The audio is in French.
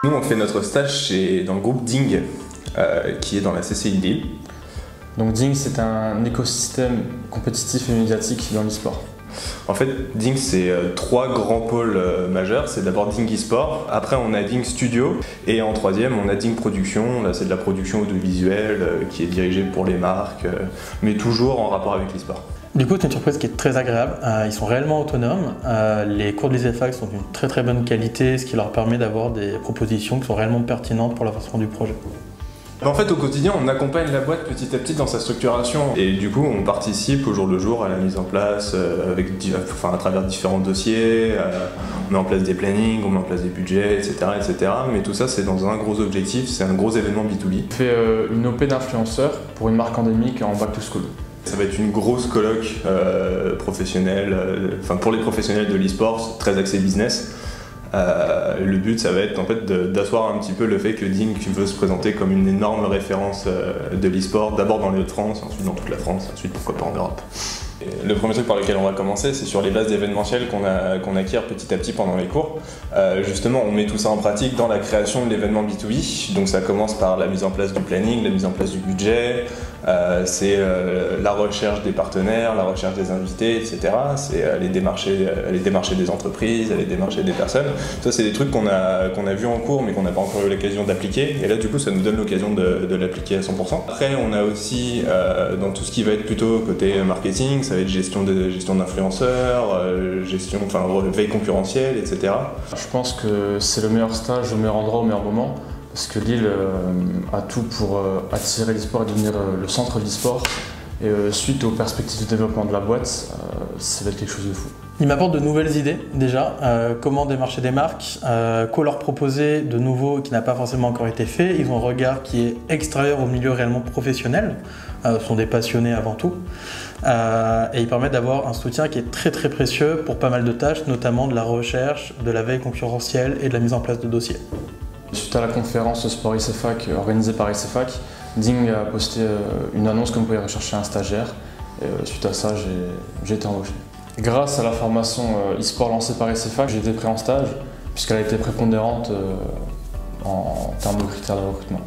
Nous, on fait notre stage dans le groupe Ding, qui est dans la CCI Lille. Donc Ding, c'est un écosystème compétitif et médiatique dans l'e-sport. En fait, Ding, c'est 3 grands pôles majeurs. C'est d'abord Ding eSport, après on a Ding Studio, et en troisième, on a Ding Production. Là, c'est de la production audiovisuelle qui est dirigée pour les marques, mais toujours en rapport avec l'e-sport. Du coup, c'est une surprise qui est très agréable. Ils sont réellement autonomes. Les cours de l'ISEFAC sont d'une très bonne qualité, ce qui leur permet d'avoir des propositions qui sont réellement pertinentes pour l'avancement du projet. En fait, au quotidien, on accompagne la boîte petit à petit dans sa structuration. Et du coup, on participe au jour le jour à la mise en place à travers différents dossiers. On met en place des plannings, on met en place des budgets, etc. Mais tout ça, c'est dans un gros objectif, c'est un gros événement B2B. On fait une OP d'influenceurs pour une marque endémique en back to school. Ça va être une grosse colloque professionnelle, pour les professionnels de l'e-sport, très axé business. Le but, ça va être en fait d'asseoir un petit peu le fait que Ding veut se présenter comme une énorme référence de l'e-sport, d'abord dans les Hauts-de-France, ensuite dans toute la France, ensuite pourquoi pas en Europe. Et le premier truc par lequel on va commencer, c'est sur les bases d'événementiel qu'on acquiert petit à petit pendant les cours. Justement, on met tout ça en pratique dans la création de l'événement B2B. Donc ça commence par la mise en place du planning, la mise en place du budget, c'est la recherche des partenaires, la recherche des invités, etc. C'est aller démarcher des entreprises, aller démarcher des personnes. Ça, c'est des trucs qu'on a vus en cours mais qu'on n'a pas encore eu l'occasion d'appliquer. Et là, du coup, ça nous donne l'occasion de l'appliquer à 100%. Après, on a aussi, dans tout ce qui va être plutôt côté marketing, ça va être gestion d'influenceurs, veille concurrentielle, etc. Je pense que c'est le meilleur stage au meilleur endroit au meilleur moment. Parce que Lille a tout pour attirer l'e-sport et devenir le centre de l'e-sport. Et suite aux perspectives de développement de la boîte, ça va être quelque chose de fou. Ils m'apportent de nouvelles idées déjà, comment démarcher des marques, quoi leur proposer de nouveau qui n'a pas forcément encore été fait. Ils ont un regard qui est extérieur au milieu réellement professionnel, sont des passionnés avant tout. Et ils permettent d'avoir un soutien qui est très précieux pour pas mal de tâches, notamment de la recherche, de la veille concurrentielle et de la mise en place de dossiers. Suite à la conférence Sport ISEFAC organisée par ISEFAC, Ding a posté une annonce comme vous pouvez rechercher un stagiaire. Et suite à ça, j'ai été embauché. Grâce à la formation e-sport lancée par ISEFAC, j'ai été pris en stage puisqu'elle a été prépondérante en termes de critères de recrutement.